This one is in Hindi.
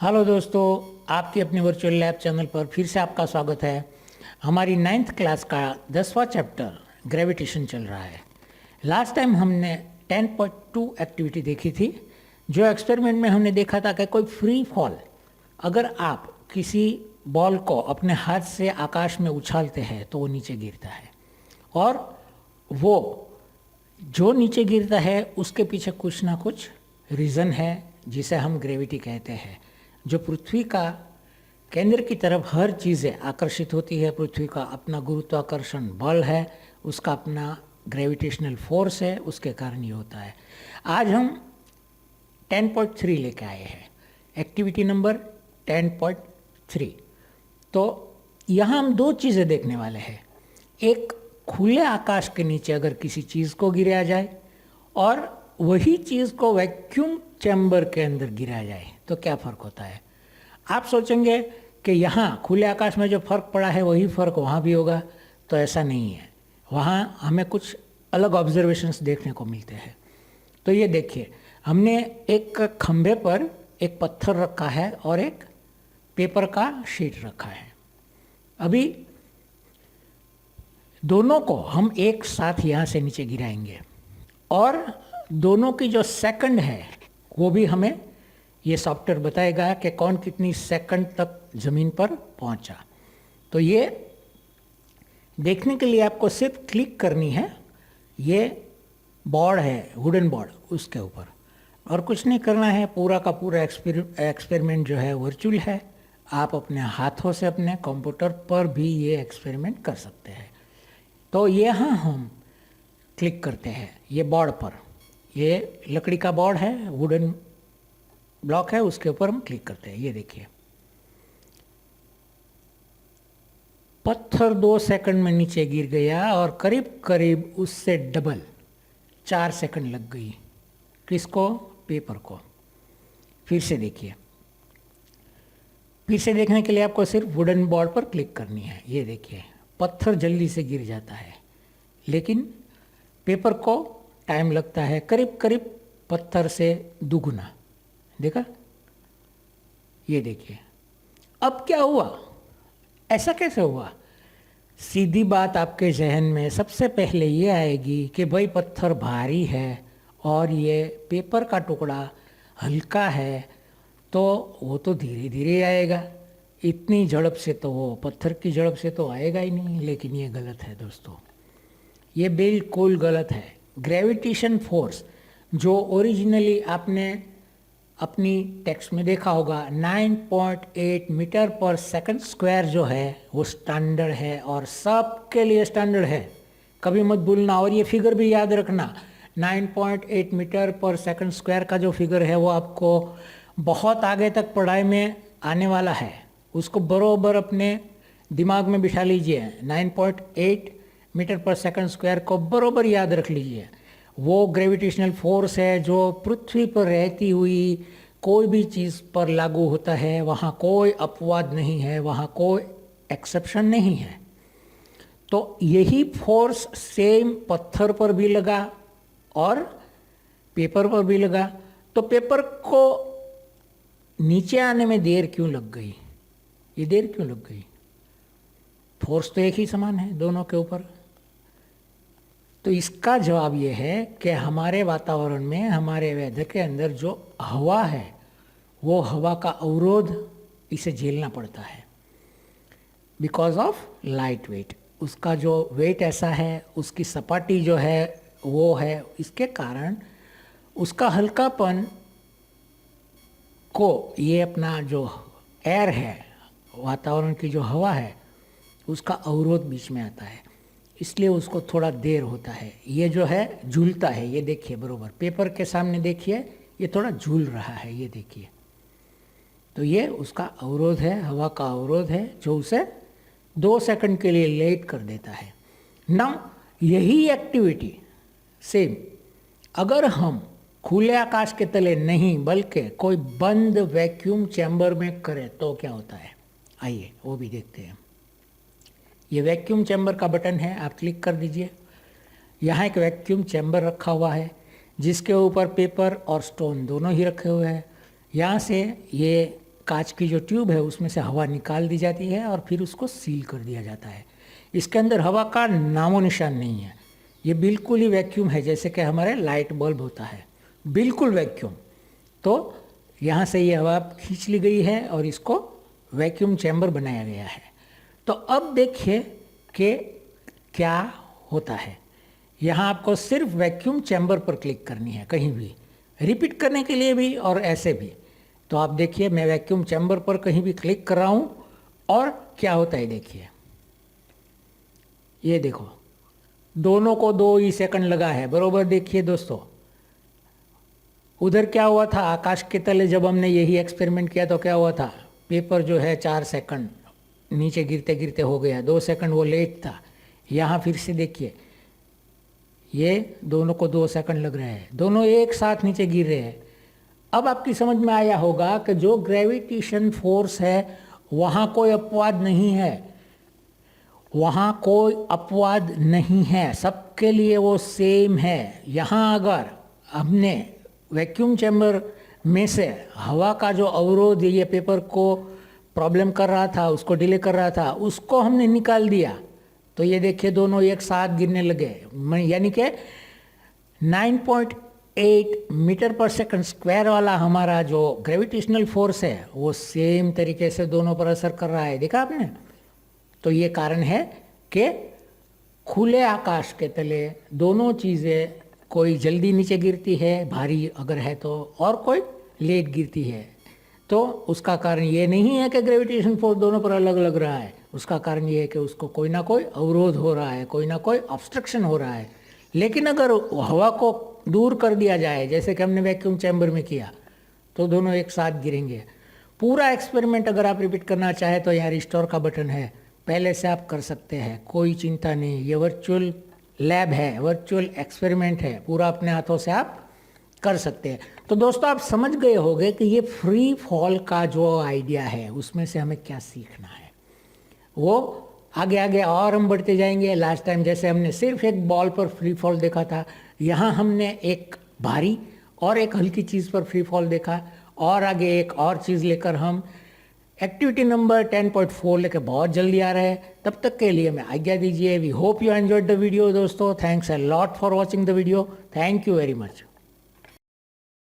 हेलो दोस्तों, आपकी अपनी वर्चुअल लैब चैनल पर फिर से आपका स्वागत है। हमारी 9th क्लास का 10वां चैप्टर ग्रेविटेशन चल रहा है। लास्ट टाइम हमने 10.2 एक्टिविटी देखी थी, जो एक्सपेरिमेंट में हमने देखा था कि कोई फ्री फॉल, अगर आप किसी बॉल को अपने हाथ से आकाश में उछालते हैं तो वो नीचे गिरता है, और वो जो नीचे गिरता है उसके पीछे कुछ ना कुछ रीज़न है जिसे हम ग्रेविटी कहते हैं। जो पृथ्वी का केंद्र की तरफ हर चीज़ें आकर्षित होती है, पृथ्वी का अपना गुरुत्वाकर्षण बल है, उसका अपना ग्रेविटेशनल फोर्स है, उसके कारण ये होता है। आज हम 10.3 लेके आए हैं, एक्टिविटी नंबर 10.3। तो यहाँ हम दो चीज़ें देखने वाले हैं। एक, खुले आकाश के नीचे अगर किसी चीज़ को गिराया जाए और वही चीज़ को वैक्यूम चैम्बर के अंदर गिराया जाए तो क्या फ़र्क होता है। आप सोचेंगे कि यहाँ खुले आकाश में जो फ़र्क पड़ा है वही फ़र्क वहाँ भी होगा, तो ऐसा नहीं है। वहाँ हमें कुछ अलग ऑब्जर्वेशंस देखने को मिलते हैं। तो ये देखिए, हमने एक खंभे पर एक पत्थर रखा है और एक पेपर का शीट रखा है। अभी दोनों को हम एक साथ यहाँ से नीचे गिराएंगे और दोनों की जो सेकंड है वो भी हमें ये सॉफ्टवेयर बताएगा कि कौन कितनी सेकंड तक ज़मीन पर पहुंचा। तो ये देखने के लिए आपको सिर्फ क्लिक करनी है, ये बोर्ड है वुडन बोर्ड, उसके ऊपर, और कुछ नहीं करना है। पूरा का पूरा एक्सपेरिमेंट जो है वर्चुअल है। आप अपने हाथों से अपने कंप्यूटर पर भी ये एक्सपेरिमेंट कर सकते हैं। तो यहाँ हम क्लिक करते हैं ये बोर्ड पर, ये लकड़ी का बोर्ड है, वुडन ब्लॉक है, उसके ऊपर हम क्लिक करते हैं। ये देखिए, पत्थर 2 सेकंड में नीचे गिर गया और करीब करीब उससे डबल 4 सेकंड लग गई। किसको? पेपर को। फिर से देखिए, फिर से देखने के लिए आपको सिर्फ वुडन बोर्ड पर क्लिक करनी है। ये देखिए, पत्थर जल्दी से गिर जाता है, लेकिन पेपर को टाइम लगता है करीब करीब पत्थर से दुगुना। देखा? ये देखिए, अब क्या हुआ, ऐसा कैसे हुआ? सीधी बात आपके जहन में सबसे पहले ये आएगी कि भाई पत्थर भारी है और ये पेपर का टुकड़ा हल्का है, तो वो तो धीरे धीरे आएगा। इतनी झड़प से तो वो पत्थर की झड़प से तो आएगा ही नहीं। लेकिन ये गलत है दोस्तों, ये बिल्कुल गलत है। ग्रेविटेशन फोर्स जो ओरिजिनली आपने अपनी टेक्स्ट में देखा होगा, 9.8 मीटर पर सेकंड स्क्वायर जो है वो स्टैंडर्ड है और सबके लिए स्टैंडर्ड है। कभी मत भूलना, और ये फिगर भी याद रखना, 9.8 मीटर पर सेकंड स्क्वायर का जो फिगर है वो आपको बहुत आगे तक पढ़ाई में आने वाला है। उसको बरोबर अपने दिमाग में बिठा लीजिए। 9.8 मीटर पर सेकंड स्क्वायर को बरोबर याद रख लीजिए। वो ग्रेविटेशनल फोर्स है जो पृथ्वी पर रहती हुई कोई भी चीज़ पर लागू होता है। वहाँ कोई अपवाद नहीं है, वहाँ कोई एक्सेप्शन नहीं है। तो यही फोर्स सेम पत्थर पर भी लगा और पेपर पर भी लगा। तो पेपर को नीचे आने में देर क्यों लग गई? ये देर क्यों लग गई? फोर्स तो एक ही समान है दोनों के ऊपर। तो इसका जवाब ये है कि हमारे वातावरण में, हमारे वेदर के अंदर जो हवा है, वो हवा का अवरोध इसे झेलना पड़ता है बिकॉज ऑफ लाइट वेट। उसका जो वेट ऐसा है, उसकी सपाटी जो है वो है, इसके कारण उसका हल्कापन को, ये अपना जो एयर है, वातावरण की जो हवा है, उसका अवरोध बीच में आता है, इसलिए उसको थोड़ा देर होता है। ये जो है झूलता है, ये देखिए बरोबर पेपर के सामने देखिए, ये थोड़ा झूल रहा है, ये देखिए। तो ये उसका अवरोध है, हवा का अवरोध है, जो उसे 2 सेकंड के लिए लेट कर देता है। नाउ यही एक्टिविटी सेम अगर हम खुले आकाश के तले नहीं बल्कि कोई बंद वैक्यूम चैम्बर में करें तो क्या होता है, आइए वो भी देखते हैं। ये वैक्यूम चैम्बर का बटन है, आप क्लिक कर दीजिए। यहाँ एक वैक्यूम चैम्बर रखा हुआ है जिसके ऊपर पेपर और स्टोन दोनों ही रखे हुए हैं। यहाँ से ये कांच की जो ट्यूब है उसमें से हवा निकाल दी जाती है और फिर उसको सील कर दिया जाता है। इसके अंदर हवा का नामो निशान नहीं है, ये बिल्कुल ही वैक्यूम है, जैसे कि हमारे लाइट बल्ब होता है, बिल्कुल वैक्यूम। तो यहाँ से ये हवा खींच ली गई है और इसको वैक्यूम चैम्बर बनाया गया है। तो अब देखिए कि क्या होता है। यहाँ आपको सिर्फ वैक्यूम चैम्बर पर क्लिक करनी है, कहीं भी रिपीट करने के लिए भी और ऐसे भी। तो आप देखिए मैं वैक्यूम चैम्बर पर कहीं भी क्लिक कर रहा हूँ और क्या होता है देखिए, ये देखो दोनों को 2 ही सेकंड लगा है बरोबर। देखिए दोस्तों, उधर क्या हुआ था, आकाश के तले जब हमने यही एक्सपेरिमेंट किया तो क्या हुआ था, पेपर जो है 4 सेकंड नीचे गिरते गिरते हो गया, 2 सेकंड वो लेट था। यहाँ फिर से देखिए ये दोनों को 2 सेकंड लग रहे हैं, दोनों एक साथ नीचे गिर रहे हैं। अब आपकी समझ में आया होगा कि जो ग्रेविटेशन फोर्स है वहाँ कोई अपवाद नहीं है, वहाँ कोई अपवाद नहीं है, सबके लिए वो सेम है। यहाँ अगर हमने वैक्यूम चैम्बर में से हवा का जो अवरोध ये पेपर को प्रॉब्लम कर रहा था, उसको डिले कर रहा था, उसको हमने निकाल दिया तो ये देखिए दोनों एक साथ गिरने लगे, यानी कि 9.8 मीटर पर सेकंड स्क्वायर वाला हमारा जो ग्रेविटेशनल फोर्स है वो सेम तरीके से दोनों पर असर कर रहा है, देखा आपने। तो ये कारण है कि खुले आकाश के तले दोनों चीज़ें, कोई जल्दी नीचे गिरती है भारी अगर है तो, और कोई लेट गिरती है। तो उसका कारण ये नहीं है कि ग्रेविटेशन फोर्स दोनों पर अलग लग रहा है, उसका कारण ये है कि उसको कोई ना कोई अवरोध हो रहा है, कोई ना कोई ऑब्स्ट्रक्शन हो रहा है। लेकिन अगर हवा को दूर कर दिया जाए जैसे कि हमने वैक्यूम चैम्बर में किया तो दोनों एक साथ गिरेंगे। पूरा एक्सपेरिमेंट अगर आप रिपीट करना चाहें तो यहाँ रिस्टोर का बटन है, पहले से आप कर सकते हैं, कोई चिंता नहीं। ये वर्चुअल लैब है, वर्चुअल एक्सपेरिमेंट है, पूरा अपने हाथों से आप कर सकते हैं। तो दोस्तों आप समझ गए होंगे कि ये फ्री फॉल का जो आइडिया है उसमें से हमें क्या सीखना है। वो आगे आगे और हम बढ़ते जाएंगे। लास्ट टाइम जैसे हमने सिर्फ एक बॉल पर फ्री फॉल देखा था, यहाँ हमने एक भारी और एक हल्की चीज़ पर फ्री फॉल देखा, और आगे एक और चीज़ लेकर हम एक्टिविटी नंबर 10.4 लेकर बहुत जल्दी आ रहे हैं। तब तक के लिए मैं आज्ञा दीजिए। We hope you enjoyed the video दोस्तों। Thanks a lot for watching the video. Thank you very much.